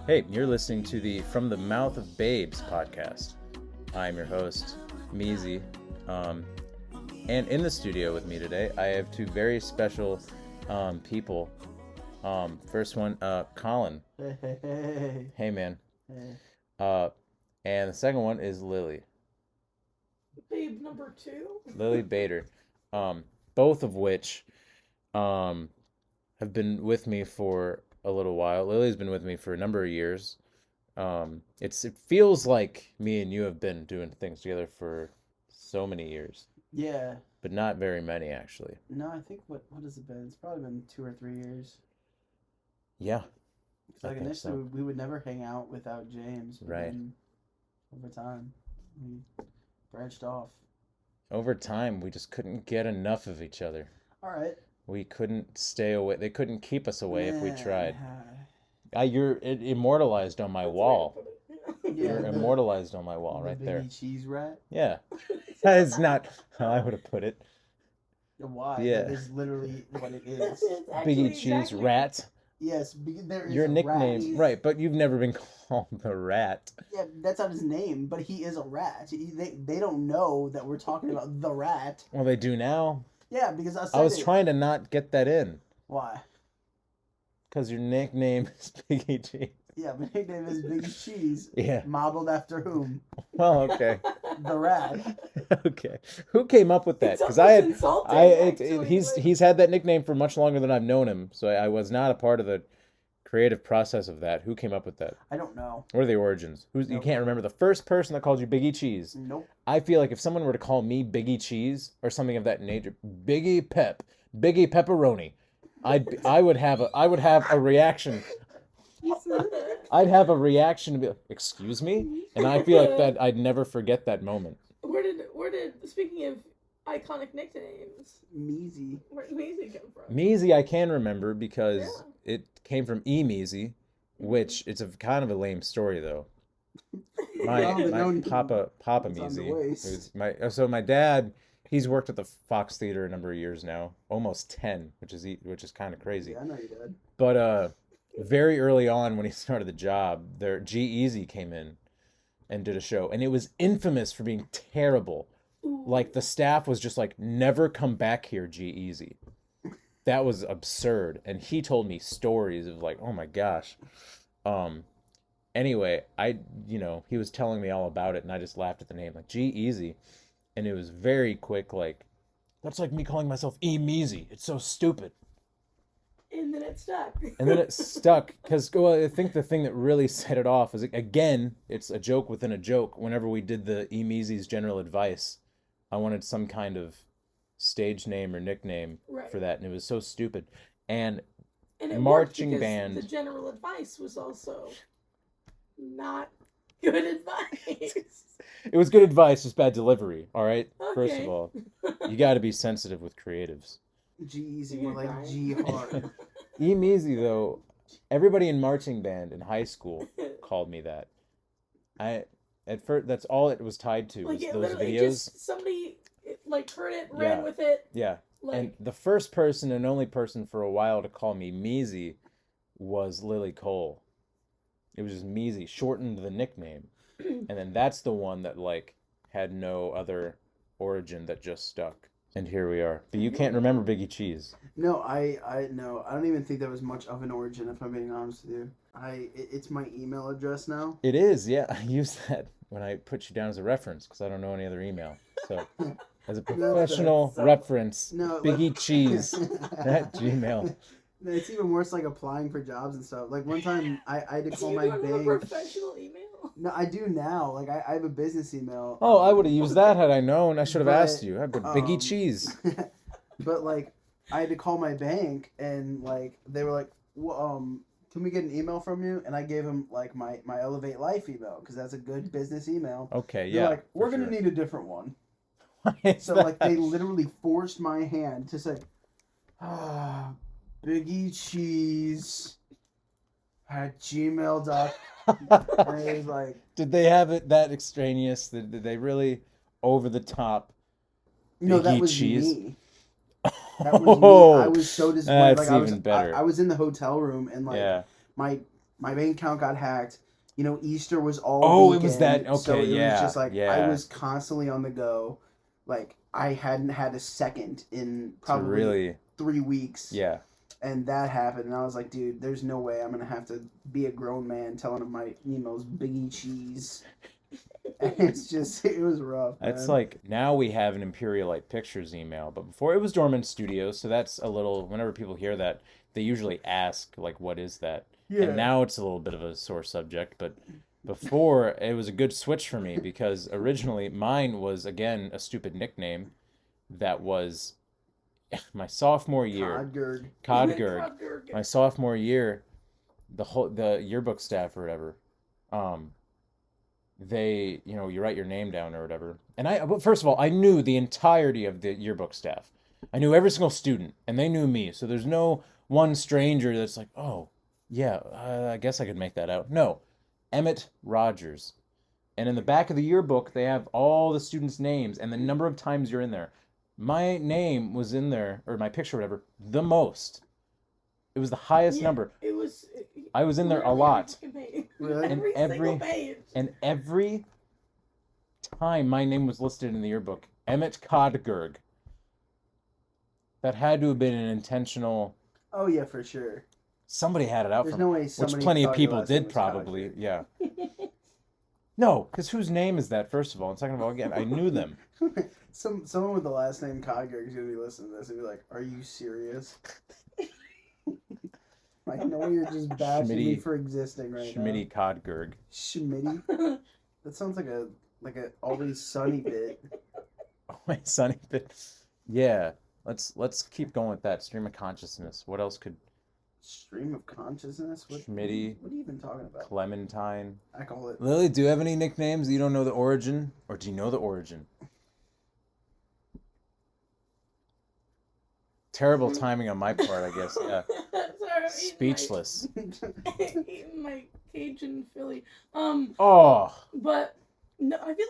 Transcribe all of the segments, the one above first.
Hey, you're listening to the From the Mouth of Babes podcast. I'm your host, Meezy. And in the studio with me today, I have two very special people. First one, Colin. Hey. Hey, man. Hey. And the second one is Lily. Babe number 2. Lily Bader. Both of which have been with me for a little while. Lily's been with me for a number of years. It feels like me and you have been doing things together for so many years, Yeah. but not very many actually. No, I think what has it been? It's probably been 2 or 3 years. Yeah, It's like think initially so. we would never hang out without James, but Right. then over time we branched off. Over time we just couldn't get enough of each other. All right. We couldn't stay away. They couldn't keep us away if we tried. Yeah. You're immortalized on my wall. You're the- immortalized on my wall the right Biggie there. cheese rat. Yeah, that is not how I would have put it. Why? Yeah. That is literally what it is. It's actually Biggie Cheese exactly- Rat. Yes, there is Your a nickname, rat. right? But you've never been called the Rat. Yeah, that's not his name, but he is a rat. They don't know that we're talking about the rat. Well, they do now. Yeah, because I said I was it. trying to not get that in Why? because your nickname is Biggie Cheese. Yeah, my nickname is Biggie Cheese. Yeah. Modeled after whom? Well, okay, The rat. okay. Who came up with that? It's Because almost insulting, actually, he's had that nickname for much longer than I've known him, so I was not a part of the creative process of that. Who came up with that? I don't know. What are the origins? You Nope. can't remember the first person that called you Biggie Cheese. Nope. I feel like if someone were to call me Biggie Cheese or something of that nature, Biggie Pep, Biggie Pepperoni, I would have a reaction. I'd have a reaction to be like, excuse me? And I feel like that I'd never forget that moment. Where did speaking of iconic nicknames, Measy. where did Maisie come from? Measy I can remember because it came from E-Measy, which it's a kind of a lame story though. My Papa it's on the Measy. waist. My dad, he's worked at the Fox Theater a number of years now, almost 10, which is kind of crazy. Yeah, I know you did. But very early on when he started the job, their G-Eazy came in and did a show, and it was infamous for being terrible. Ooh. Like the staff was just like, never come back here, G-Eazy. That was absurd. And he told me stories of like, oh my gosh. Anyway, he was telling me all about it and I just laughed at the name, like G-Eazy. And it was very quick, like, that's like me calling myself E-Measy. It's so stupid. And then it stuck. And then it stuck because, well, I think the thing that really set it off is, again, it's a joke within a joke. Whenever we did the E-Measy's general advice, I wanted some kind of stage name or nickname Right. for that, and it was so stupid. And And it marching worked because band. The general advice was also not good advice. it was good advice, just bad delivery, all right? First Okay. of all, you got to be sensitive with creatives. G-Easy, more You're like right. G-Hard. E-Measy, though, everybody in marching band in high school called me that. At first, that's all it was tied to, was Like it those literally videos. just somebody heard it, ran Yeah. with it. Yeah. Like And the first person and only person for a while to call me Measy was Lily Cole. It was just Measy, shortened the nickname. And then that's the one that like had no other origin that just stuck. And here we are. But you can't remember Biggie Cheese. No, no, I don't even think that was much of an origin, if I'm being honest with you. It's my email address now. It is, yeah. I use that when I put you down as a reference because I don't know any other email. So as a professional so- reference, No, Biggie Cheese at Gmail. It's even worse, like applying for jobs and stuff. Like one time, I had to do call you my have a bank. professional email? No, I do now. Like I have a business email. Oh, I would have used that had I known. I should have But, asked you. I'd put Biggie Cheese. But like, I had to call my bank, and like they were like, well, "Can we get an email from you?" And I gave them like my Elevate Life email because that's a good business email. Okay, They're yeah. like, "We're for gonna sure. need a different one." Why is So like that? they literally forced my hand to say, Biggie Cheese at gmail.com. And it was like, Did they have it that extraneous? Did they really over the top? no, that Biggie was Cheese? me. That was me. I was so disappointed. That's Like I was, even better. I was in the hotel room and like Yeah. my my bank account got hacked. You know, Easter was all Oh, it was weekend, that. so Okay, it was yeah, just like I yeah. was constantly on the go. Like I hadn't had a second in To probably really, 3 weeks, yeah. and that happened, and I was like, dude, there's no way I'm gonna have to be a grown man telling him my emails Biggie Cheese. And it's just it was rough, That's man. like now we have an Imperial Light Pictures email, but before it was Dormant Studios, so that's a little. Whenever people hear that, they usually ask like, "What is that?" And Yeah. now it's a little bit of a sore subject, but before it was a good switch for me because originally mine was again a stupid nickname that was my sophomore year, Codgurg. Codgurg. Codgurg. My sophomore year, the yearbook staff or whatever, um, they, you write your name down or whatever. And well, first of all, I knew the entirety of the yearbook staff. I knew every single student, and they knew me. So there's no one stranger that's like, oh, yeah, I guess I could make that out. No, Emmett Rogers. And in the back of the yearbook, they have all the students' names and the number of times you're in there. My name was in there, or my picture, or whatever, the most. It was the highest Yeah, number. it was. I was in there a literally lot. Every fucking page. Really? And Every single page. And every time my name was listed in the yearbook, Emmett Codgurg. That had to have been an intentional. Oh yeah, for sure. Somebody had it out There's from, no way which somebody plenty of thought your people last name did was probably. Codgurg. Yeah. No, because whose name is that? First of all, and second of all, again, I knew them. Someone with the last name Codgurg is gonna be listening to this and be like, "Are you serious?" Like, no, you're just bashing me Schmitty- for existing right Schmitty Codgurg. now. Schmitty. That sounds like a Always Sunny bit. Oh my Sonny bit. Yeah. Let's keep going with that stream of consciousness. What else could Stream of consciousness. Schmitty. What are you even talking about? Clementine? I call it. Lily, do you have any nicknames you don't know the origin, or do you know the origin? Terrible timing on my part, I guess. Yeah. Sorry, Speechless. eating my Cajun Philly. Oh. But no, I feel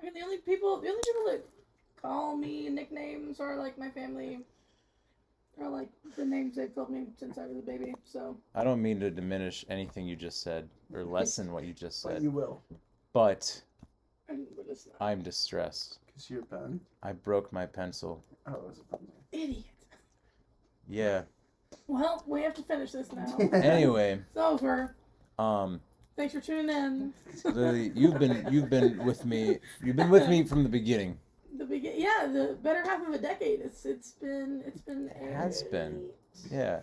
like the only people that call me nicknames are like my family, or like the names they've called me since I was a baby. So I don't mean to diminish anything you just said or lessen what you just But said, you will, but but it's not. I'm distressed. cause you're a pen. I broke my pencil. Oh, it was a pen. Idiot. Yeah. Well, we have to finish this now. Anyway, It's over. um, Thanks for tuning in. Lily, you've been with me. You've been with me from the beginning. The better half of a decade. It's been. It has been. Yeah.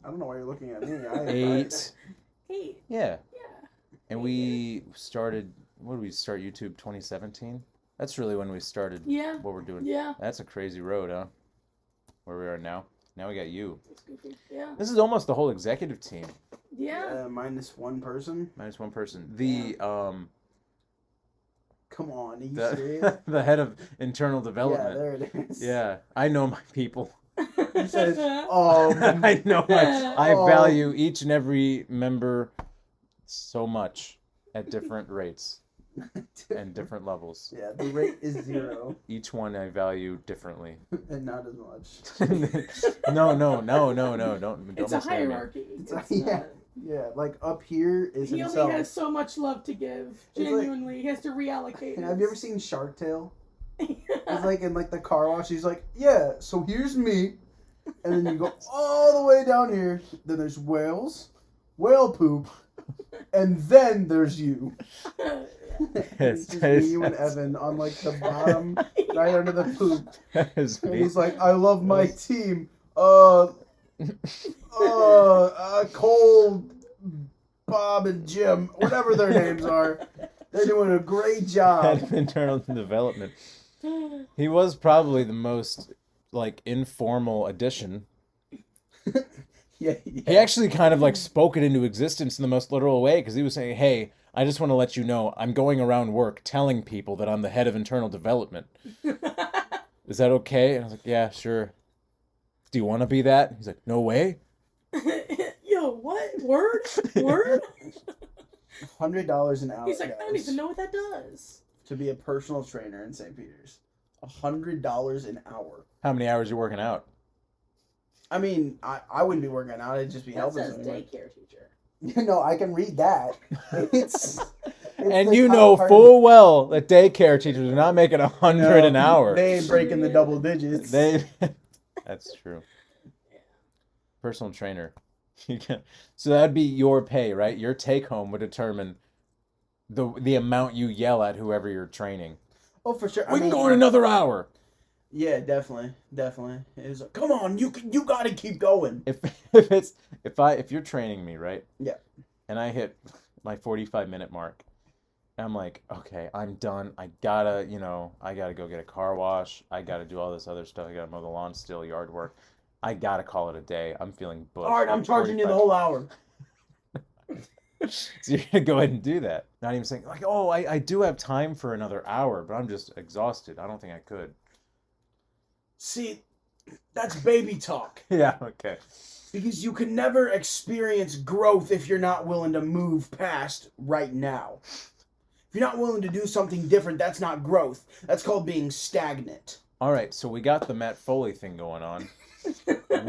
I don't know why you're looking at me. 8. 8. Yeah. Yeah. And we started. What did we start YouTube 2017? That's really when we started. Yeah. What we're doing. Yeah. That's a crazy road, huh? Where we are now. Now we got you. It's goofy. Yeah. This is almost the whole executive team. Yeah. Minus one person. Minus one person. The Come on, are you serious? the head of internal Yeah, development. there it is. Yeah, I know my people. He says, I know I Oh. value each and every member so much at different rates and different levels. Yeah, the rate is 0 Each one I value differently. and not as much. No, don't It's a mislead me. hierarchy. It's It's yeah. not- Yeah, like up here is He himself. only has so much love to give. It's like- Genuinely, he has to reallocate. Have you ever seen Shark Tale? He's He's like in like the car wash. He's like, yeah. So here's me, and then you go all the way down here. Then there's whales, whale poop, and then there's you. It's just me, you, and Evan on like the bottom, right under the poop. That is And me. he's like, I love my team. Cole, Bob, and Jim, whatever their names are. They're doing a great Head job. of internal development. He was probably the most like informal addition. Yeah. He actually kind of like spoke it into existence in the most literal way because he was saying, "Hey, I just want to let you know I'm going around work telling people that I'm the head of internal development. Is that okay?" And I was like, "Yeah, sure." "Do you want to be that?" He's like, "No way." Yo, what? Word? Word? $100 an hour. He's like, I don't guys, even know what that does. to be a personal trainer in St. Peter's. $100 an hour. How many hours you working out? I mean, I wouldn't be working out. I'd just be That helping says someone. daycare teacher. No, I can read that. It's And the you top know part full well that daycare teachers are not making 100 an hour. They ain't breaking the double digits. That's true. Personal trainer. So that'd be your pay, right? Your take home would determine the amount you yell at whoever you're training. Oh, for sure. We can go in another hour. Yeah, definitely. It was like, come on, you got to keep going. If you're training me, right? Yeah. And I hit my 45-minute mark, and I'm like, okay, I'm done. I gotta go get a car wash. I gotta do all this other stuff. I gotta mow the lawn still, yard work. I gotta call it a day. I'm feeling booked. All right, I'm charging you the whole hour. So you're gonna go ahead and do that. Not even saying like, oh, I do have time for another hour, but I'm just exhausted. I don't think I could. See, that's baby talk. Yeah, okay. Because you can never experience growth if you're not willing to move past right now. If you're not willing to do something different, that's not growth. That's called being stagnant. All right, so we got the Matt Foley thing going on. At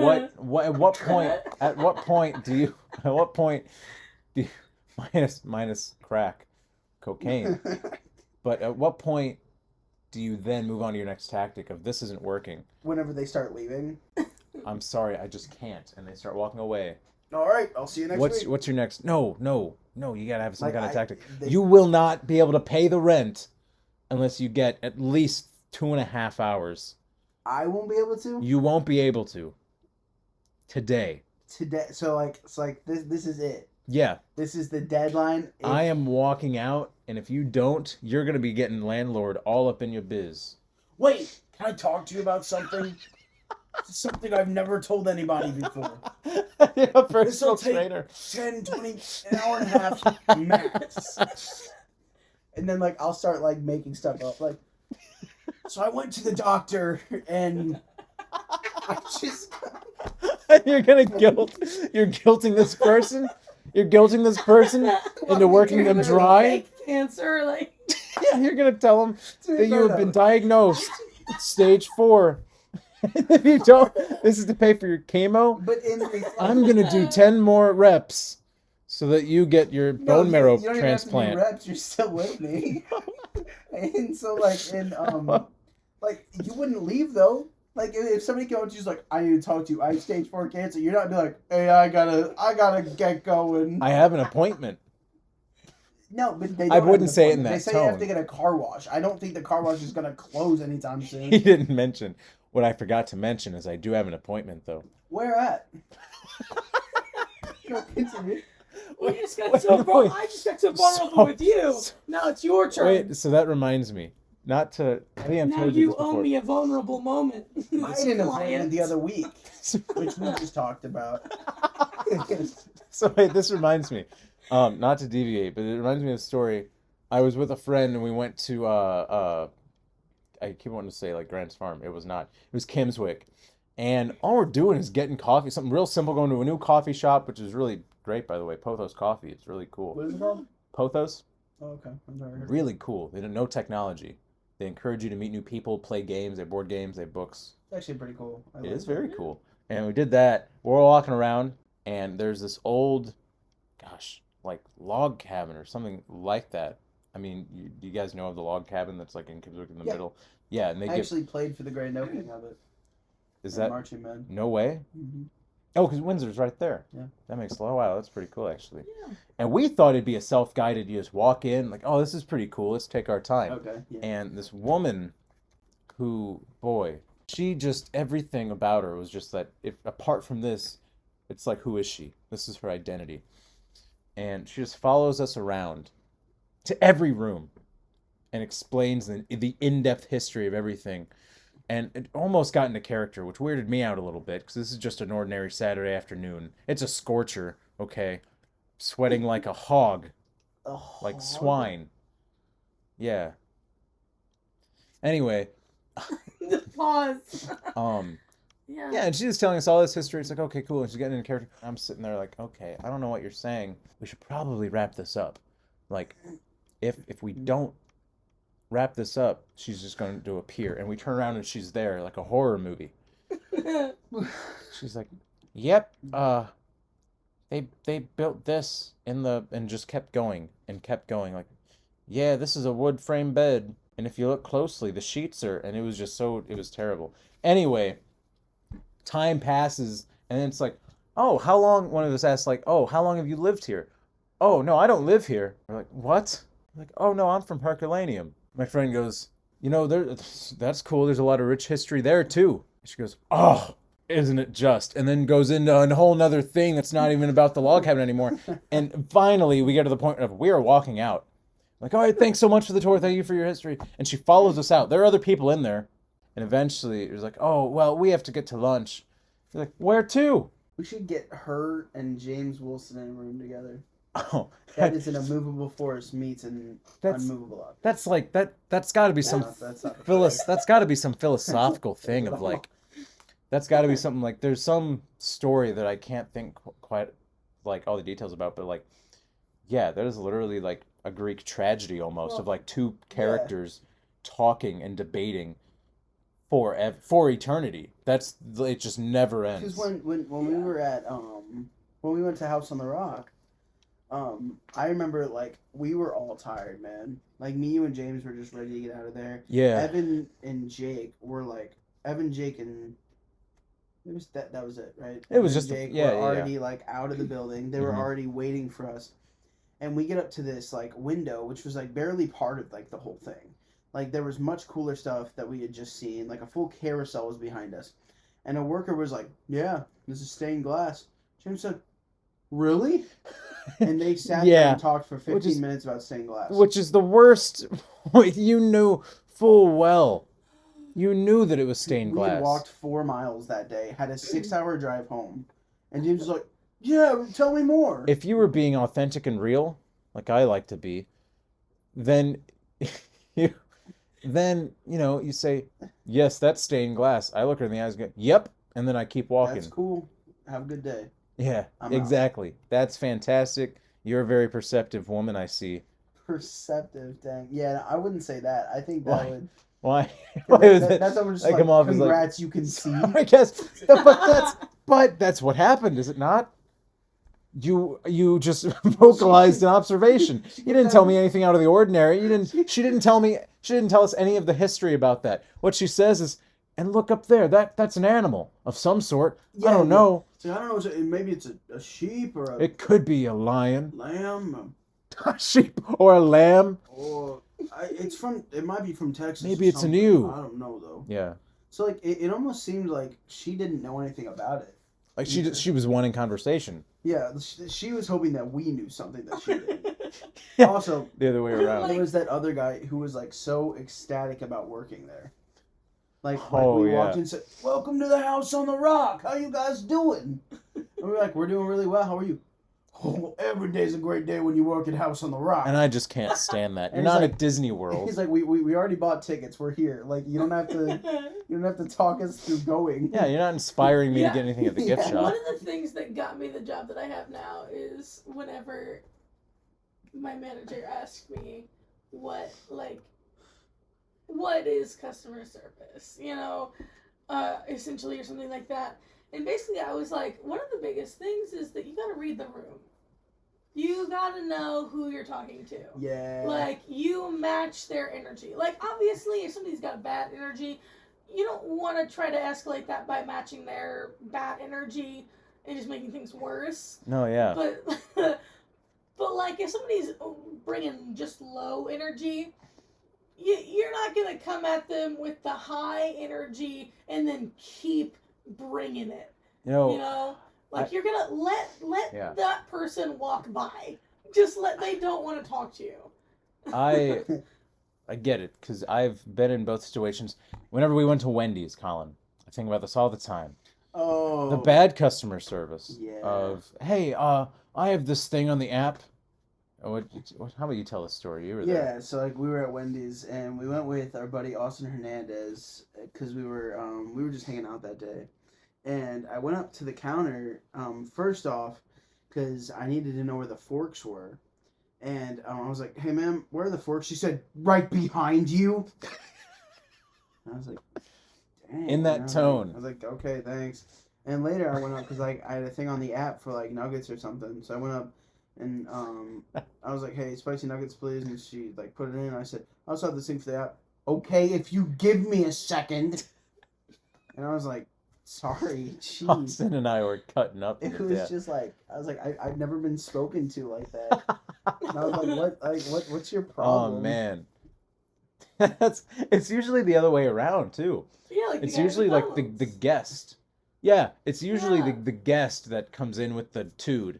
what point do you minus crack, cocaine, but at what point do you then move on to your next tactic of this isn't working? Whenever they start leaving. I'm sorry, I just can't, and they start walking away. All right, I'll see you next week. What's your next? No, you gotta have some kind of tactic. They- You will not be able to pay the rent unless you get at least 2.5 hours. I won't be able to? You won't be able to. Today. So it's like this is it. Yeah. This is the deadline. I am walking out, and if you don't, you're gonna be getting landlord all up in your biz. Wait, can I talk to you about something? Something I've never told anybody before. You're a personal This'll take trainer. 10, 20, an hour and a half max. And then like I'll start like making stuff up. Like, so I went to the doctor and I just You're guilting this person. You're guilting this person into working them dry. Fake cancer, like. Yeah, you're gonna tell them that you have been diagnosed stage 4. If you don't, this is to pay for your chemo. But I'm gonna do 10 more reps so that you get your bone marrow you don't transplant. Even have to do reps, you're still with me. And so like you wouldn't leave though. Like if somebody came up to you like, I need to talk to you, I have stage 4 cancer, you're not be like, hey, I gotta get going. I have an appointment. No, but they I don't wouldn't have say an it in appointment. that They say you have tone. to get a car wash. I don't think the car wash is gonna close anytime soon. He didn't mention. What I forgot to mention is I do have an appointment though. Where at? Go continue. I just got Wait, so wait. I just got so vulnerable with you. Now it's your turn. Wait, so that reminds me. Not to. I think I've Now told you this owe before. me a vulnerable moment. I had an appointment Client. the other week, which we just talked about. So wait, this reminds me. Not to deviate, but it reminds me of a story. I was with a friend and we went to I keep wanting to say like Grant's Farm. It was not. It was Kimswick. And all we're doing is getting coffee, something real simple, going to a new coffee shop, which is really great, by the way. Pothos Coffee. It's really cool. What is it called? Pothos? Oh, okay. I'm sorry. Really cool. They don't know technology. They encourage you to meet new people, play games, they have board games, they have books. It's actually pretty cool. It is very cool. And we did that. We're all walking around, and there's this old, like log cabin or something like that. I mean, you guys know of the log cabin that's like in Kimswick in the middle? Yeah, and they I actually played for the grand opening of it. Is that marching man? no way? Mm-hmm. Oh, because Windsor's right there. Yeah. That makes a lot. Wow, that's pretty cool, actually. Yeah. And we thought it'd be a self-guided. You just walk in, like, oh, this is pretty cool. Let's take our time. Okay. Yeah. And this woman, who, boy, she just everything about her was just that. If apart from this, it's like, who is she? This is her identity. And she just follows us around to every room and explains the in-depth history of everything. And it almost got into character, which weirded me out a little bit, because this is just an ordinary Saturday afternoon. It's a scorcher, okay? Sweating like a hog, like swine. Yeah. Anyway. The pause. Yeah, and she was telling us all this history. It's like, okay, cool. And she's getting into character. I'm sitting there like, okay, I don't know what you're saying. We should probably wrap this up. Like, if we don't wrap this up, she's just going to appear. And we turn around and she's there, like a horror movie. She's like, "Yep, they built this in the," and just kept going and kept going. Like, "Yeah, this is a wood frame bed, and if you look closely, the sheets are," and it was just so, it was terrible. Anyway, time passes, and then it's like, "Oh, how long?" One of us asks, like, "Oh, how long have you lived here?" "Oh, no, I don't live here." We're like, "What?" Like, "Oh, no, I'm from Herculaneum." My friend goes, that's cool. There's a lot of rich history there too. She goes, "Oh, isn't it just?" And then goes into a whole nother thing that's not even about the log cabin anymore. And finally, we get to the point of we are walking out. Like, "All right, thanks so much for the tour. Thank you for your history." And she follows us out. There are other people in there. And eventually, it was like, "Oh, well, we have to get to lunch." We're like, "Where to?" We should get her and James Wilson in a room together. Oh, That is an immovable force meets an That's- unmovable object. that's like that. That's got to be some That's not That's got to be some philosophical thing of like. That's got to be something like there's some story that I can't think quite like all the details about, but like, yeah, that is literally like a Greek tragedy almost of like two characters talking and debating for eternity. That's it just never ends. Because when we were at when we went to House on the Rock, I remember like we were all tired, man. Like me, you, and James were just ready to get out of there. Yeah. Evan and Jake were like Jake, and it was that was it, right? It was Evan just and Jake yeah, were yeah, already like out of the building. They were Mhm. already waiting for us, and we get up to this like window, which was like barely part of like the whole thing. Like there was much cooler stuff that we had just seen. Like a full carousel was behind us, and a worker was like, "Yeah, this is stained glass." James said, "Really?" And they sat there Yeah. and talked for 15 Which is- minutes about stained glass. Which is the worst. You knew full well. You knew that it was stained We glass. walked 4 miles that day, had a 6-hour drive home, and James was like, "Yeah, tell me more." If you were being authentic and real, like I like to be, then you you say, "Yes, that's stained glass." I look her in the eyes and go, "Yep," and then I keep walking. That's cool. Have a good day. Yeah, I'm out. exactly. That's fantastic. You're a very perceptive woman, I see. Perceptive, dang. Yeah, I wouldn't say that. I think that Why? would. Why? Why was it? That's almost I like, come off as like- congrats, you can see. I guess, but that's what happened, is it not? You just vocalized an observation. You didn't tell me anything out of the ordinary. She didn't tell us any of the history about that. What she says is, "And look up there. That's an animal of some sort. I don't know. So I don't know. Maybe it's a sheep or a It could be a lion, lamb, a sheep, or a lamb. or it might be from Texas. Maybe or it's an something. ewe. I don't know though. Yeah, So like it almost seemed like she didn't know anything about it. like she was wanting conversation. Yeah, she was hoping that we knew something that she didn't. Yeah. Also, The other way around. there was that other guy who was like so ecstatic about working there. Like Oh, we yeah. walked in and said, "Welcome to the House on the Rock. How you guys doing?" And we're like, "We're doing really well. How are you?" "Oh, every day's a great day when you work at House on the Rock." And I just can't stand that. You're And he's not like- at Disney World. He's like, we already bought tickets. We're here. Like, you don't have to talk us through going. Yeah, you're not inspiring me Yeah. to get anything at the gift Yeah. shop. One of the things that got me the job that I have now is whenever my manager asks me what is customer service, essentially, or something like that. And basically I was like, one of the biggest things is that you gotta read the room. You gotta know who you're talking to. Yeah. Like, you match their energy. Like, obviously, if somebody's got bad energy, you don't want to try to escalate that by matching their bad energy and just making things worse. No, yeah. But like, if somebody's bringing just low energy, you're not going to come at them with the high energy and then keep bringing it. You know, You know? Like, you're going to let Yeah. that person walk by. Just they don't want to talk to you. I get it, because I've been in both situations. Whenever we went to Wendy's, Colin, I think about this all the time. Oh. The bad customer service Yeah. of, "Hey, I have this thing on the app." How about you tell the story? You were there. Yeah, so like we were at Wendy's and we went with our buddy Austin Hernandez because we were just hanging out that day, and I went up to the counter first off because I needed to know where the forks were, and I was like, "Hey, ma'am, where are the forks?" She said, "Right behind you." And I was like, In that I was tone. I was like, okay, thanks. And later I went up because like I had a thing on the app for like nuggets or something. So I went up and I was like, hey, spicy nuggets, please. And she like put it in. And I said, I also have this thing for the app. Okay, if you give me a second. And I was like, sorry, jeez. Austin and I were cutting up. It was just like I was like I've never been spoken to like that. And I was like, what's your problem? Oh man. It's usually the other way around too. Yeah, like It's the guy usually at like the McDonald's. guest. Yeah, it's usually Yeah. the guest that comes in with the tude.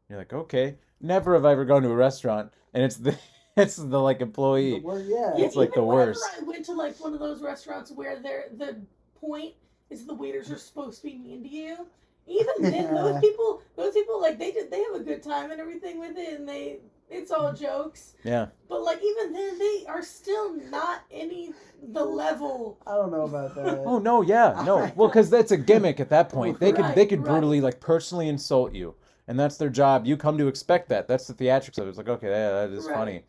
You're like, okay. Never have I ever gone to a restaurant and it's the it's the like The employee. word, yeah. Yeah, It's like even the whenever worst. I went to like one of those restaurants where the point is the waiters are supposed to be mean to you. Even then, those people like they have a good time and everything with it, and it's all jokes. Yeah. But like even then, they are still not the level. I don't know about that. Oh no, yeah, no. Well, because that's a gimmick at that point. They Right, could right. brutally like personally insult you, and that's their job. You come to expect that. That's the theatrics of it. It's like, okay, yeah, that is Right. funny,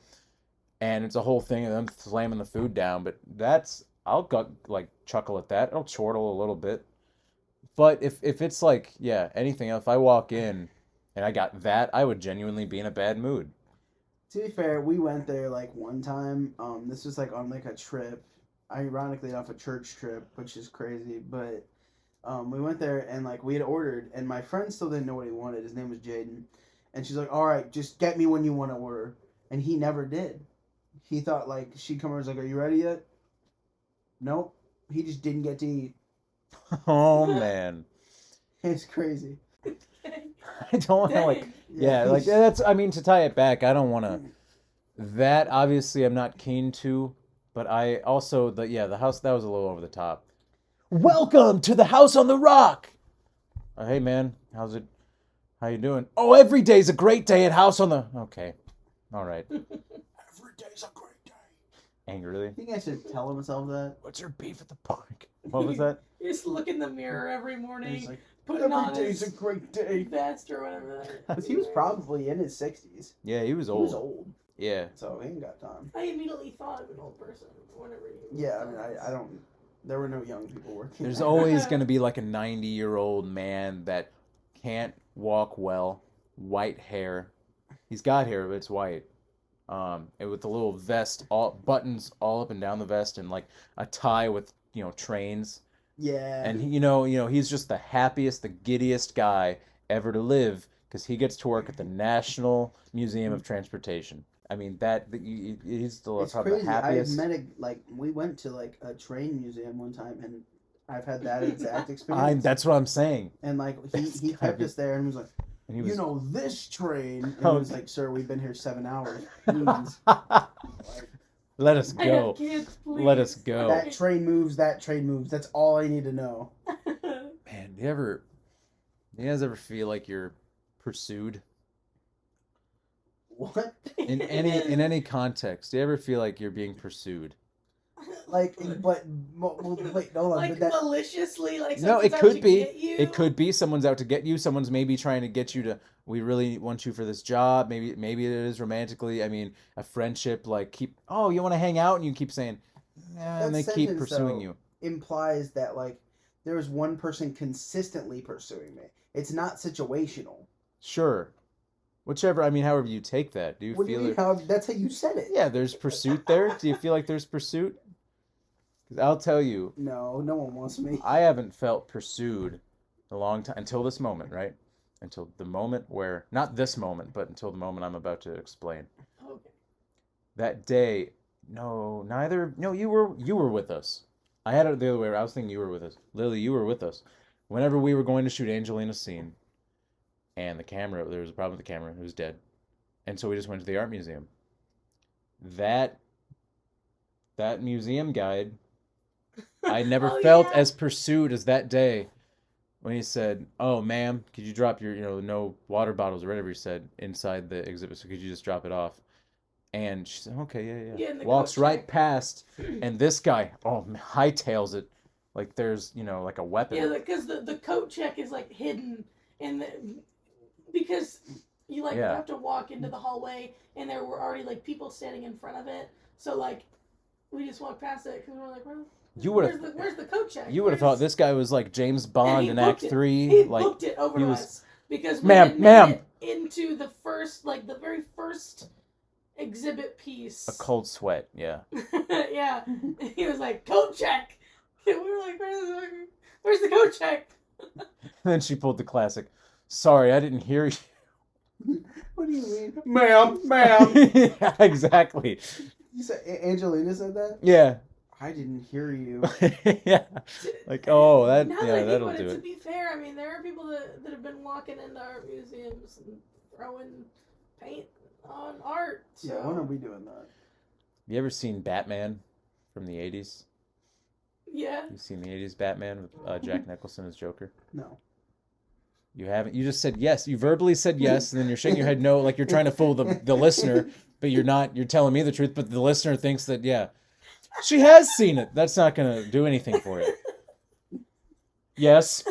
and it's a whole thing of them slamming the food down. But I'll like chuckle at that. I'll chortle a little bit. But if it's like, yeah, anything else, if I walk in and I got that, I would genuinely be in a bad mood. To be fair, we went there like one time. This was like on like a trip, ironically off a church trip, which is crazy. But we went there and like we had ordered, and my friend still didn't know what he wanted. His name was Jaden, and she's like, "All right, just get me when you want to order," and he never did. He thought like she'd come over and was like, "Are you ready yet?" Nope. He just didn't get to eat. Oh man, It's crazy. I don't want to like. Dang. Yeah, like that's. I mean, to tie it back, I don't want to. That obviously I'm not keen to, but I also the house that was a little over the top. Welcome to the house on the rock. Hey man, how's it? How you doing? Oh, every day's a great day at house on the. Okay, all right. Every day's a great day. Angrily. I think I should tell himself that. What's your beef at the park? What was that? You just look in the mirror every morning, He's like, putting on every day's his a great day. vest or whatever. Because he was probably in his 60s. Yeah, he was He old. was old, Yeah. so he ain't got time. I immediately thought of an old person whenever you. Yeah, I mean, I don't. There were no young people working. There's there. always going to be like a 90-year-old man that can't walk well, white hair. He's got hair, but it's white. And with the little vest, all buttons all up and down the vest, and like a tie with trains. Yeah. And he's just the happiest, the giddiest guy ever to live because he gets to work at the National Museum of Transportation. I mean he's still It's probably crazy. the happiest. We went to like a train museum one time, and I've had that exact experience. That's what I'm saying. And like It's he gotta kept be- us there and was like, And he was this train. And Oh. he was like, sir, we've been here 7 hours. Please. Let us I go. have kids, please. Let us go. That train moves. That train moves. That's all I need to know. Man, do you guys ever feel like you're pursued What? in any context? Do you ever feel like you're being pursued? Like, but wait, hold on. Like but that, maliciously, like No, someone's it out could to be. get you? It could be someone's out to get you. Someone's maybe trying to get you to. We really want you for this job. Maybe it is romantically. I mean, a friendship like Oh, you want to hang out, and you keep saying, nah, and they That keep sentence, pursuing though, you. implies that like there is one person consistently pursuing me. It's not situational. Sure, whichever. I mean, however you take that. Do you What do you feel mean? it? How that's how you said it? Yeah, there's pursuit there. Do you feel like there's pursuit? 'Cause I'll tell you, No, no one wants me. I haven't felt pursued a long time until this moment, right? Until the moment where, not this moment, but until the moment I'm about to explain. Okay. That day, no, you were with us. I had it the other way around. I was thinking you were with us. Lily, you were with us. Whenever we were going to shoot Angelina's scene, and there was a problem with the camera, it was dead. And so we just went to the art museum. That museum guide, I never Oh, felt yeah. as pursued as that day when he said, "Oh, ma'am, could you drop your, no water bottles or whatever he said inside the exhibit? So could you just drop it off?" And she said, "Okay, yeah." Yeah, and the Walks coat right check. past, and this guy, hightails it like there's, like a weapon. Yeah, because the coat check is like hidden, and because you like Yeah. have to walk into the hallway, and there were already like people standing in front of it. So like, we just walked past it because we were like, well, You would have Where's the coat check? you would have thought this guy was like James Bond he in Act booked it. 3. He Like booked it over he to was- us because we Ma'am, had made ma'am. it into the very first exhibit piece. a cold sweat. Yeah. Yeah. He was like, coat check. And we were like, where's the coat check? And then she pulled the classic. Sorry, I didn't hear you. What do you mean, ma'am? Yeah, exactly. You said Angelina said that. Yeah. I didn't hear you. Yeah. Like, oh, that Now that yeah, I think that'll about do To it. be fair, I mean, there are people that have been walking into art museums and throwing paint on art. So. Yeah, when are we doing that? You ever seen Batman from the 80s? Yeah. You seen the 80s Batman with Jack Nicholson as Joker? No. You haven't? You just said yes. You verbally said yes, and then you're shaking your head no, like you're trying to fool the listener, but you're not. You're telling me the truth, but the listener thinks that, yeah, she has seen it. That's not going to do anything for you. Yes.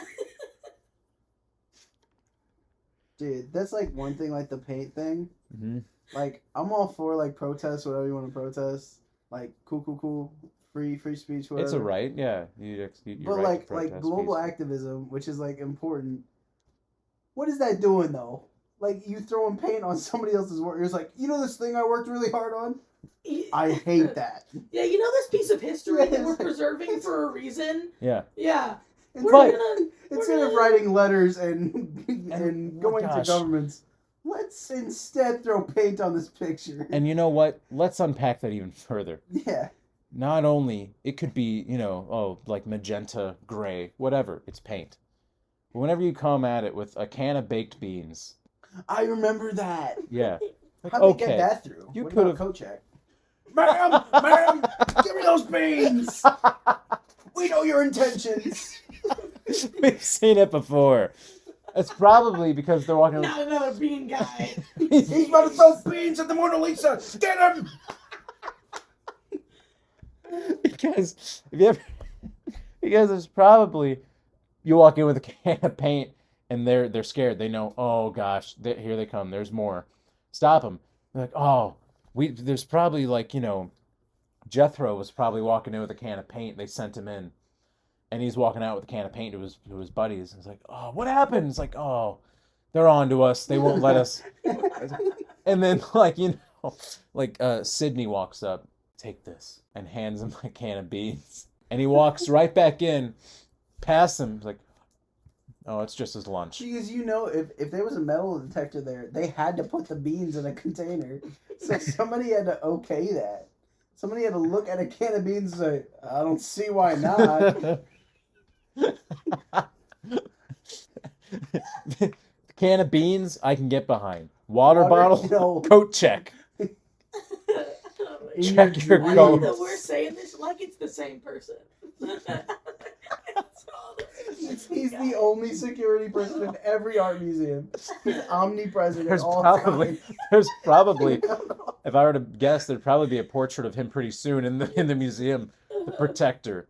Dude, that's like one thing, like the paint thing. Mm-hmm. Like, I'm all for like protests, whatever you want to protest. Like, cool. Free speech, whatever. It's a right, yeah. You're But right to like protest global peacefully. activism, which is like important. What is that doing though? Like, you throwing paint on somebody else's work. It's like, you know this thing I worked really hard on? I hate that. Yeah, you know this piece of history that we're Yes. preserving for a reason? Yeah. Yeah. It's But- Instead of writing letters and going to gosh. governments, let's instead throw paint on this picture. And you know what? Let's unpack that even further. Yeah. Not only, it could be, like magenta, gray, whatever. It's paint. But whenever you come at it with a can of baked beans, I remember that. yeah. Like, How'd they okay. get that through? You What could've- about coat check? Ma'am, give me those beans. We know your intentions. We've seen it before. It's probably because they're walking. Not another bean guy. He's about to throw beans at the Mona Lisa. Get him! Because because it's probably you walk in with a can of paint and they're scared. They know, oh gosh, here they come. There's more. Stop them. They're like, oh, there's probably like Jethro was probably walking in with a can of paint. They sent him in, and he's walking out with a can of paint to his buddies. And it's like, oh, what happened? It's like, oh, they're on to us. They won't let us. And then Sydney walks up, take this, and hands him a can of beans. And he walks right back in, past him. He's like, oh, it's just his lunch. Because if there was a metal detector there, they had to put the beans in a container. So somebody had to okay that. Somebody had to look at a can of beans and say, I don't see why not. Can of beans, I can get behind. Water Water, bottle, no. coat check. In Check your dreams. coat. That we're saying this like it's the same person. He's the only security person in every art museum. He's omnipresent There's at all probably, times. there's probably, if I were to guess, there'd probably be a portrait of him pretty soon in the museum, the protector,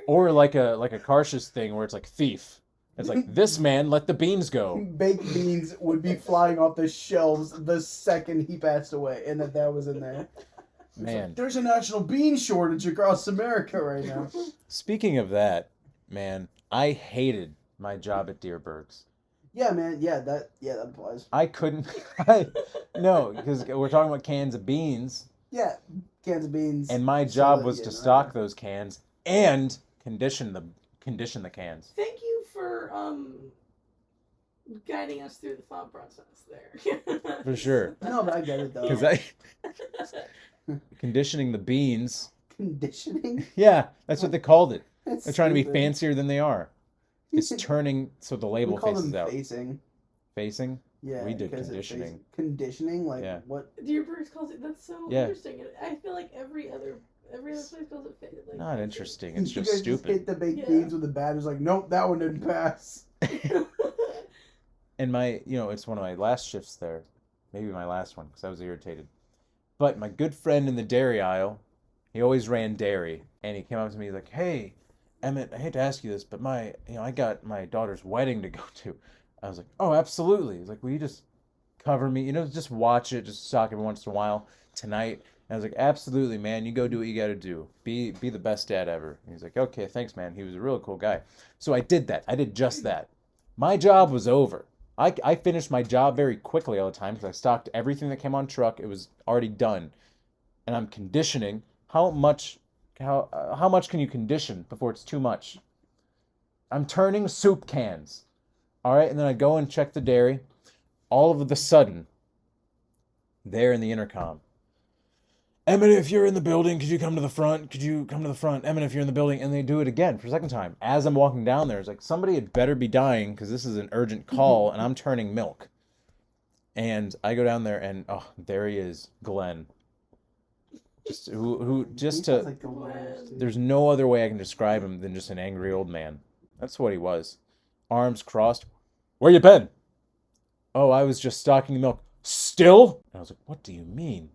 or like a Karsh's thing where it's like thief. It's like, this man let the beans go. Baked beans would be flying off the shelves the second he passed away, and that was in there. Man, There's a national bean shortage across America right now. speaking of that, man, I hated my job at Deerberg's. Yeah, man. Yeah, that applies. I couldn't, no, because we're talking about cans of beans, Yeah, cans of beans. and my So job that- was yeah, to no, stock yeah. those cans and condition the cans. Thank you for guiding us through the thought process there. For sure. No, but I get it though. Because conditioning the beans. Conditioning. Yeah, that's what they called it. That's They're trying to be stupid. fancier than they are. It's turning so the label We call faces them out. facing. Facing? Yeah, We did because it's conditioning. facing. Conditioning, like Yeah. what? Deerbergs calls it. That's so Yeah. interesting. I feel like every other place calls it like. Not interesting. It's you just guys just hit stupid. the baked Yeah. beans with the bat. It's like, nope, that one didn't pass. And my, it's one of my last shifts there. Maybe my last one because I was irritated. But my good friend in the dairy aisle, he always ran dairy. And he came up to me, he's like, hey, Emmett, I hate to ask you this, but I got my daughter's wedding to go to. I was like, oh, absolutely. He's like, will you just cover me? Just watch it, just talk every once in a while tonight. And I was like, absolutely, man. You go do what you got to do. Be the best dad ever. And he's like, okay, thanks, man. He was a real cool guy. So I did that. I did just that. My job was over. I finished my job very quickly all the time because I stocked everything that came on truck. It was already done. And I'm conditioning. How much can you condition before it's too much? I'm turning soup cans. All right, and then I go and check the dairy. All of a sudden, there in the intercom, Emmett, if you're in the building, could you come to the front? Could you come to the front? Emmett, if you're in the building. And they do it again for a second time. As I'm walking down there, it's like, somebody had better be dying because this is an urgent call and I'm turning milk. And I go down there and, oh, there he is, Glenn. There's no other way I can describe him than just an angry old man. That's what he was. Arms crossed. Where you been? Oh, I was just stocking milk. Still? And I was like, what do you mean?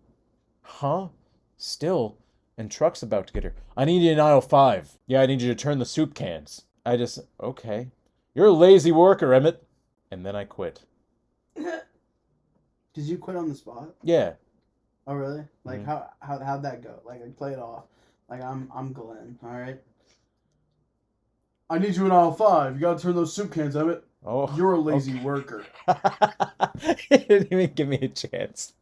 Huh? Still? And truck's about to get here. I need you in aisle 5. Yeah, I need you to turn the soup cans. Okay. You're a lazy worker, Emmett. And then I quit. Did you quit on the spot? Yeah. Oh, really? Like, how'd that go? Like, play it off. Like, I'm Glenn, all right? I need you in aisle 5. You gotta turn those soup cans, Emmett. Oh. You're a lazy worker. He didn't even give me a chance.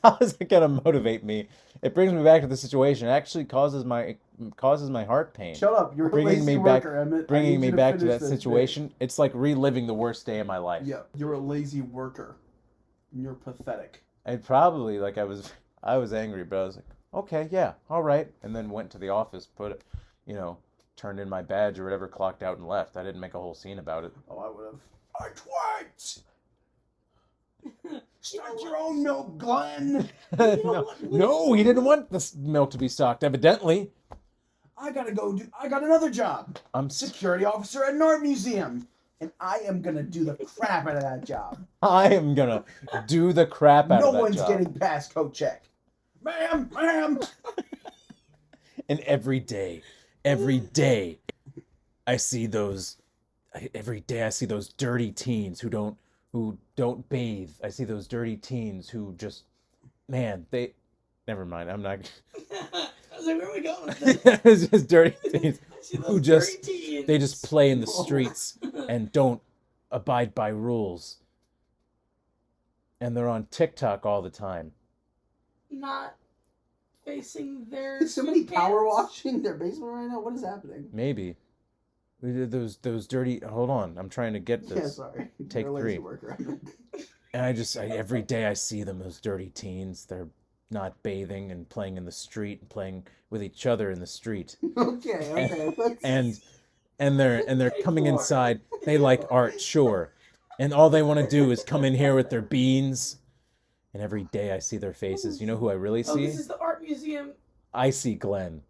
How is it gonna motivate me? It brings me back to the situation. It actually causes my heart pain. Shut up! You're a lazy worker, Emmett. Bringing me back to that situation. It's like reliving the worst day of my life. Yeah, you're a lazy worker. You're pathetic. I probably I was angry, but I was like, okay, yeah, all right, and then went to the office, turned in my badge or whatever, clocked out and left. I didn't make a whole scene about it. Oh, I would have. I quit. Stock your own milk, Glenn. No, he didn't want this milk to be stocked, evidently. I got another job. I'm security officer at an art museum. And I am going to do the crap out of that job. I am going to do the crap out of that job. No one's getting past coat check. Ma'am. And every day, I see those dirty teens who don't bathe. I see those dirty teens who just, man, never mind. I'm not. I was like, where are we going with this? It's just dirty teens who they just play in the streets and don't abide by rules. And they're on TikTok all the time. Not facing their. Is somebody power washing their basement right now? What is happening? Maybe. We did those dirty. Hold on, I'm trying to get this. Yeah, sorry. Take 3. Worker. And every day I see them, those dirty teens. They're not bathing and playing in the street, playing with each other in the street. Okay. And they're coming inside. They like art, sure. And all they want to do is come in here with their beans. And every day I see their faces. You know who I really see? This is the art museum. I see Glenn.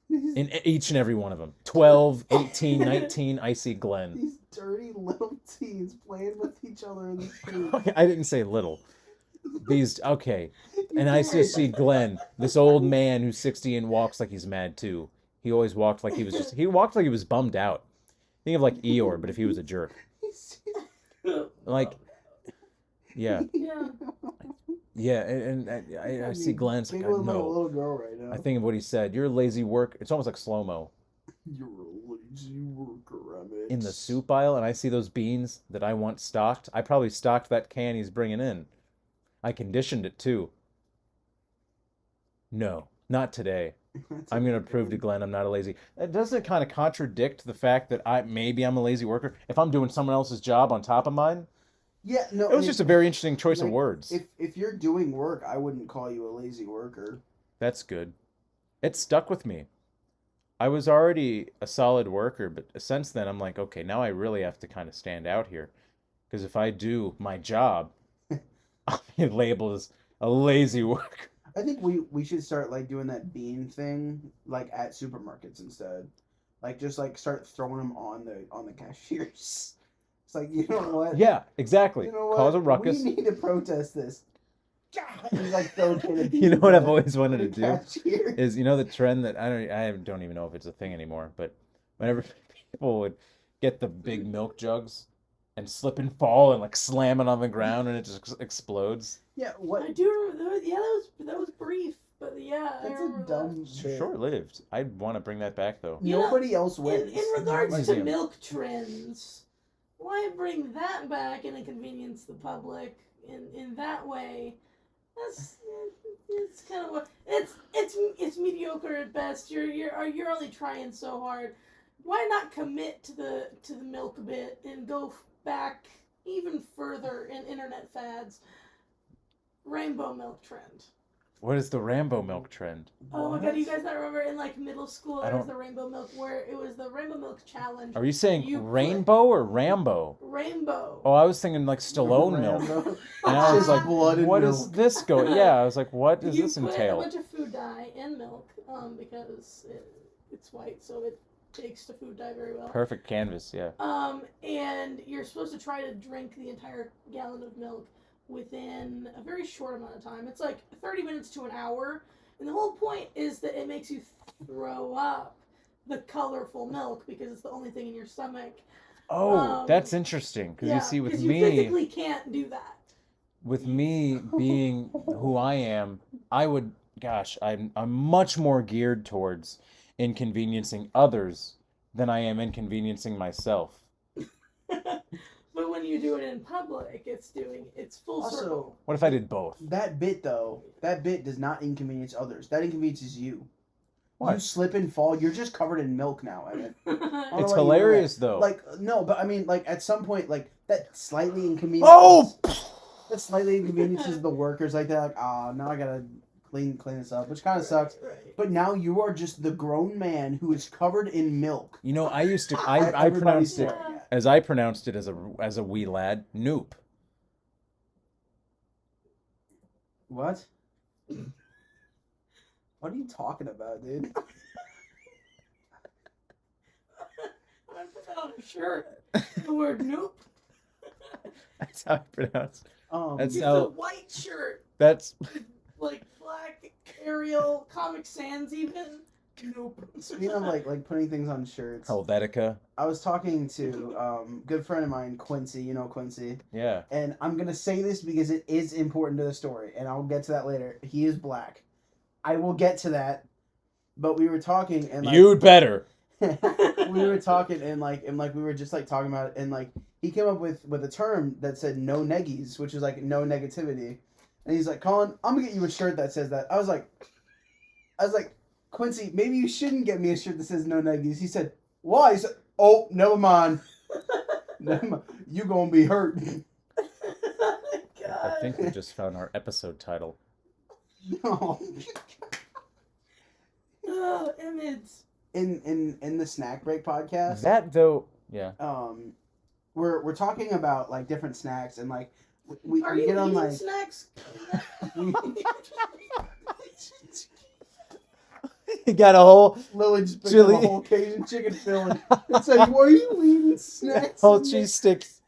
In each and every one of them. 12, 18, 19, I see Glenn. These dirty little teens playing with each other in the street. Okay, I didn't say little. Okay. And I just see Glenn, this old man who's 60 and walks like he's mad too. He always walked like he walked like he was bummed out. Think of like Eeyore, but if he was a jerk. Like, yeah. Yeah, and I see Glenn's like, no. Little girl right now. I think of what he said. You're a lazy worker. It's almost like slow-mo. You're a lazy worker, Emmett. In the soup aisle, and I see those beans that I want stocked. I probably stocked that can he's bringing in. I conditioned it too. No, not today. I'm going to prove to Glenn I'm not a lazy. Doesn't it kind of contradict the fact that I'm a lazy worker if I'm doing someone else's job on top of mine? Yeah, no. It was just a very interesting choice of words. If you're doing work, I wouldn't call you a lazy worker. That's good. It stuck with me. I was already a solid worker, but since then I'm like, okay, now I really have to kind of stand out here. Because if I do my job, I'll be labeled as a lazy worker. I think we should start like doing that bean thing like at supermarkets instead. Like just like start throwing them on the cashiers. It's like, you know what? Yeah, exactly. You know what? Cause a ruckus. We need to protest this. He's like so You know what I've always wanted to do cashier. is the trend that I don't even know if it's a thing anymore, but whenever people would get the big milk jugs and slip and fall and like slam it on the ground and it just explodes. Yeah, what? I do remember that. Yeah, that was brief, but yeah, I That's a remember dumb bit. Short-lived. I'd want to bring that back though. You know, Nobody else that. wins. In regards to Museum. milk trends, why bring that back and inconvenience the public in that way? That's it's kind of what it's mediocre at best. You're only trying so hard. Why not commit to the milk bit and go back even further in internet fads? Rainbow milk trend. What is the Rambo milk trend? Oh my god, you guys not remember in like middle school I there was don't- the rainbow milk where it was the rainbow milk challenge. Are you saying You put- rainbow or Rambo? Rainbow. Oh, I was thinking like Stallone milk. Rambo. And I was Just like, blood and what does milk. this go? Yeah, I was like, what does you this put a entail? bunch of food dye in milk because it's white, so it takes to food dye very well. Perfect canvas, yeah. And you're supposed to try to drink the entire gallon of milk within a very short amount of time. It's like 30 minutes to an hour. And the whole point is that it makes you throw up the colorful milk because it's the only thing in your stomach. Oh, that's interesting. Because Yeah, you see, with 'cause you me, physically can't do that. with me being who I am, I would, gosh, I'm much more geared towards inconveniencing others than I am inconveniencing myself. But when you do it in public, it's full Also, circle. What if I did both? that bit does not inconvenience others. That inconveniences you. What? You slip and fall. You're just covered in milk now, Evan. I don't It's know why you do hilarious that. though. Like no, but I mean, like at some point, like that slightly inconveniences. Oh! That slightly inconveniences the workers. Like they're like, now I gotta clean this up, which kind of sucks. Right. But now you are just the grown man who is covered in milk. You know, I used to, I Everybody's pronounced it staring at. as I pronounced it as a wee lad, noop. What? What are you talking about, dude? I put that on a shirt. The word nope. That's how I pronounce it. That's It's how- a white shirt. That's Like black Arial, Comic Sans even. Nope. Speaking of like putting things on shirts, Helvetica. I was talking to good friend of mine, Quincy. You know Quincy, Yeah. and I'm gonna say this because it is important to the story, and I'll get to that later. He is black. I will get to that, but we were talking and like, You'd better. we were talking and we were just like talking about it, and like he came up with a term that said no neggies, which is like no negativity, and he's like, Colin, I'm gonna get you a shirt that says that. I was like, Quincy, maybe you shouldn't get me a shirt that says no neggies. He said, why? He said, oh, never mind. Never mind. You gonna be hurt. I think we just found our episode title. No. Oh, Emmett. In the Snack Break podcast, That though, yeah. we're talking about like different snacks and like we Are we you get on eating like snacks? He got a whole Lily just picked Chili. up a whole Cajun chicken filling. It's like, were you eating snacks? whole cheese sticks.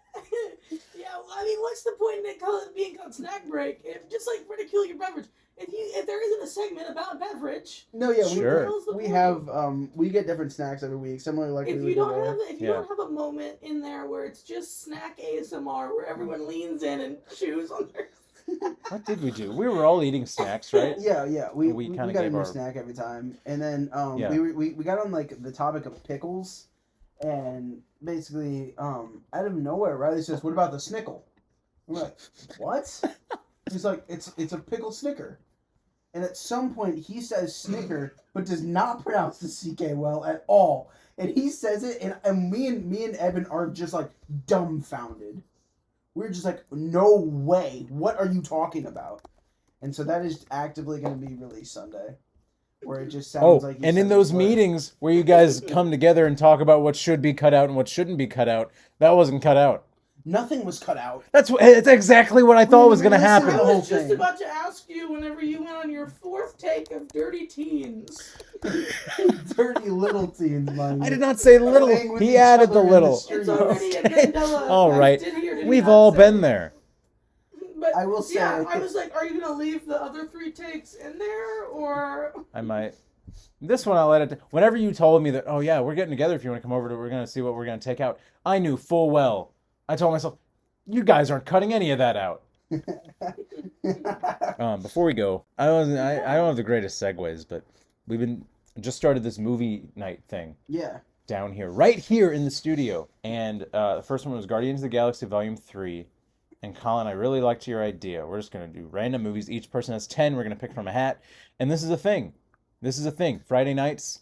Yeah, well, I mean, what's the point in it being called snack break? Just like ridicule your beverage. If there isn't a segment about beverage, No, yeah, Sure. we have we get different snacks every week, similar like if we you would do don't there. have if you Yeah. don't have a moment in there where it's just snack ASMR where everyone leans in and chews on their What did we do? We were all eating snacks, right? Yeah, we We kinda got a gave new our- snack every time, and then Yeah. we got on like the topic of pickles, and basically out of nowhere Riley says, "What about the snickle?" We're like, "What?" He's like, "It's a pickle snicker," and at some point he says snicker, but does not pronounce the CK well at all, and he says it, and me and Evan are just like dumbfounded. We're just like, no way. What are you talking about? And so that is actively going to be released Sunday. Where it just sounds Oh, like... and in those meetings where you guys come together and talk about what should be cut out and what shouldn't be cut out, that wasn't cut out. Nothing was cut out. It's exactly what I thought was going to Listen, I happen. the whole was just thing. about to ask you whenever you went on your fourth take of Dirty Teens. Dirty little teens, mind I you. did not say little. Playing with He each added the other in little. street. It's already a Okay. Mandela All effect. right. Did he or did he We've not all say been it? there. But I will say- yeah, I was like, are you gonna leave the other 3 takes in there, or I might. This one I'll let it. Whenever you told me that, oh yeah, we're getting together if you want to come over to, we're going to see what we're going to take out. I knew full well I told myself, you guys aren't cutting any of that out. Before we go, I don't have the greatest segues, but we've been just started this movie night thing Yeah. down here, right here in the studio. And the first one was Guardians of the Galaxy Volume 3. And Colin, I really liked your idea. We're just going to do random movies. Each person has 10. We're going to pick from a hat. And this is a thing. This is a thing. Friday nights,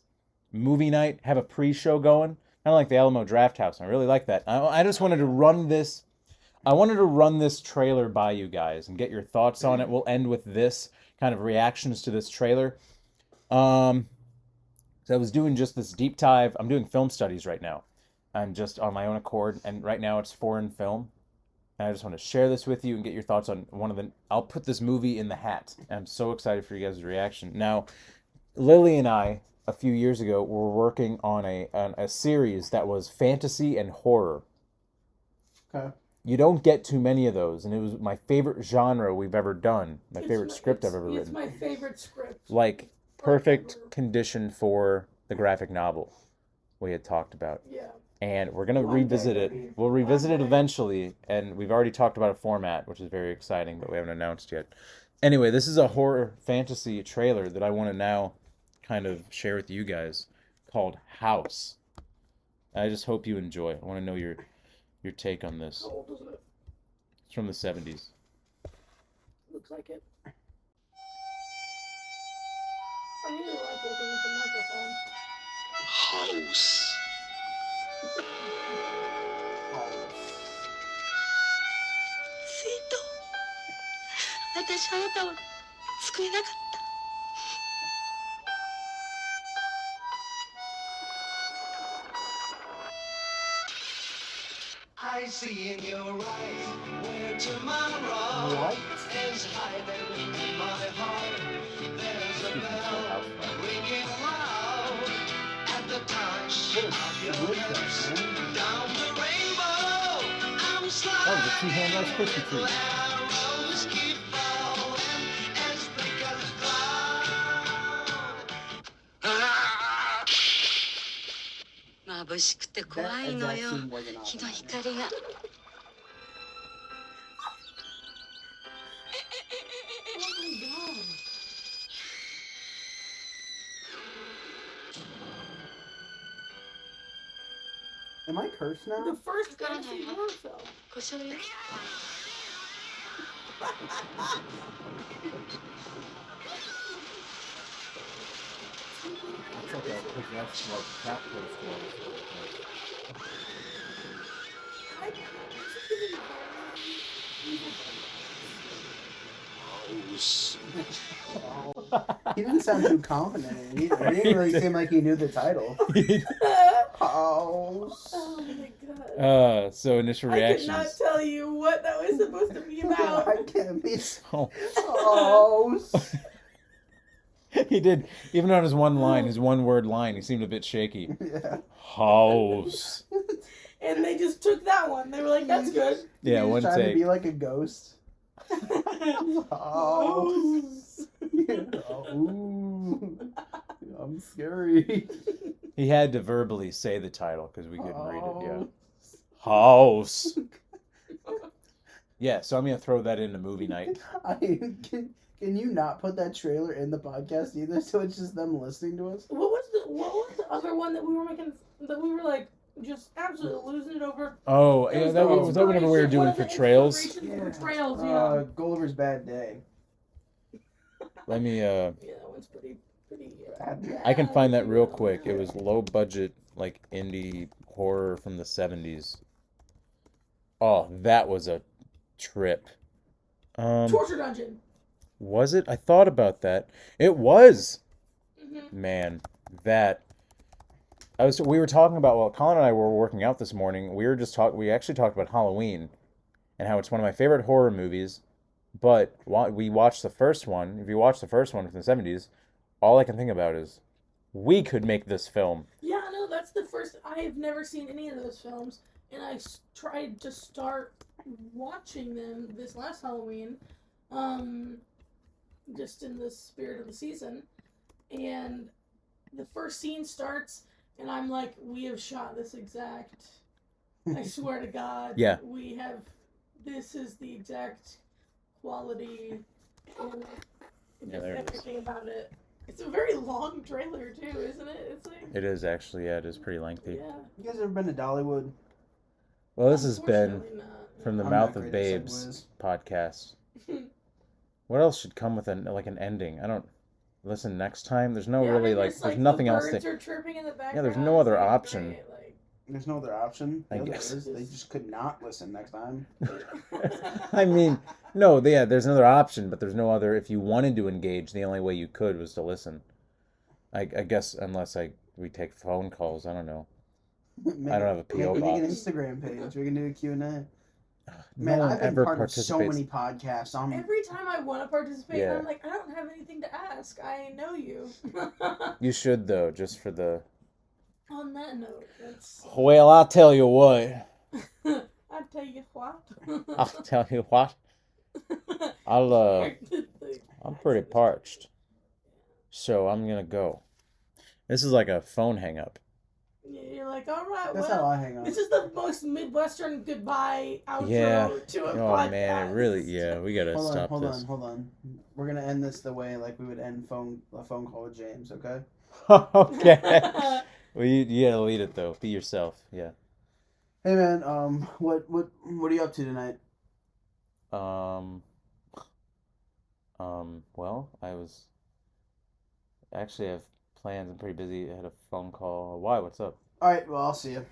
movie night, have a pre-show going. Kind of like the Alamo Draft House. I really like that. I just wanted to run this. I wanted to run this trailer by you guys and get your thoughts on it. We'll end with this kind of reactions to this trailer. So I was doing just this deep dive. I'm doing film studies right now. I'm just on my own accord, and right now it's foreign film. And I just want to share this with you and get your thoughts on one of the. I'll put this movie in the hat. And I'm so excited for you guys' reaction. Now, Lily and I, a few years ago, were working on a series that was fantasy and horror. Okay. You don't get too many of those, and it was my favorite genre we've ever done. My favorite script I've ever written. It's my favorite script. Like, perfect condition for the graphic novel we had talked about. Yeah. And we're going to revisit it. We'll revisit it eventually, and we've already talked about a format, which is very exciting, but we haven't announced yet. Anyway, this is a horror fantasy trailer that I want to now kind of share with you guys called House. I just hope you enjoy. I want to know your take on this. How old is it? It's from the 70s. Looks like it. I really like looking at the microphone. House. スイート、私あなたを救えなかった。 I see in your eyes where tomorrow is hiding in my heart. There's a bell ringing loud at the touch of your lips. Down the rainbow, I'm sliding. The two-hand Rice Krispie treat. Arrows keep falling as big as a cloud. Ah! 眩しくて怖いのよ。日の光が。 Am I cursed now? The first fantasy horror film. こしょよ。 It's like a possessed, like, cat poster. House. He didn't sound too confident in it either. He didn't really seem like he knew the title. House. Oh my god. So initial I could reactions. not tell you what that was supposed to be about. I can't be Oh. house. He did, even on his one line, his one word line, he seemed a bit shaky. Yeah. House. And they just took that one. They were like, that's good. Yeah, He was one trying to take. be like a ghost. House. Ooh. I'm scary. He had to verbally say the title because we couldn't read it. Yeah. House. Yeah, so I'm gonna throw that into movie night. Can you not put that trailer in the podcast either? So it's just them listening to us. What was the other one that we were making, that we were like just absolutely losing it over? Oh, It yeah, was that the was that whenever we were inspiration- doing one of for the trails. inspiration for trails, yeah. Gulliver's Bad Day. Let me Yeah, that one's pretty. I can find that real quick. It was low budget, like indie horror from the 70s. Oh, that was a trip. Torture Dungeon. Was it? I thought about that. It was. Mm-hmm. Man, that we were talking about, well, Colin and I were working out this morning. We actually talked about Halloween and how it's one of my favorite horror movies. But we watched the first one. If you watch the first one from the 70s, all I can think about is we could make this film. Yeah, no, that's the first. I have never seen any of those films, and I tried to start watching them this last Halloween, just in the spirit of the season. And the first scene starts, and I'm like, we have shot this exact I swear to God. Yeah. We have. This is the exact quality and Yeah, there it is. everything about it. It's a very long trailer too, isn't it? It's like. It is actually, yeah, it is pretty lengthy. Yeah. You guys ever been to Dollywood? Well, this has been Unfortunately not. from the I'm Mouth not of great at Babes segues. podcast. What else should come with an ending? I don't listen next time. There's no Yeah, really and like just, there's nothing the else birds to. are chirping in the background. Yeah, there's no other It's, like, option. great, There's no other option. I Yeah, there guess. is. They just could not listen next time. I mean, no, yeah, there's another option, but there's no other. If you wanted to engage, the only way you could was to listen. I guess unless we take phone calls. I don't know. I don't have a PO Make an box. Instagram page. We can do a Q&A. No Man, one I've been ever part of so participates. many podcasts. Every time I want to participate, Yeah. I'm like, I don't have anything to ask. I know you. You should though, just for the. On that note, that's. Well, I'll tell you what. I tell you what. I'll tell you what. I'm pretty parched, so I'm gonna go. This is like a phone hang up. You're like, all right, That's well, how I hang up. this is the most Midwestern goodbye outro Yeah. to a Oh podcast. man, it really. Yeah, we gotta Hold on, stop hold this. on, hold on. We're gonna end this the way like we would end a phone call with James. Okay. Okay. Well, you gotta lead it though. Be yourself. Yeah. Hey man, what are you up to tonight? Well, I have plans. I'm pretty busy. I had a phone call. Why? What's up? All right, well I'll see you.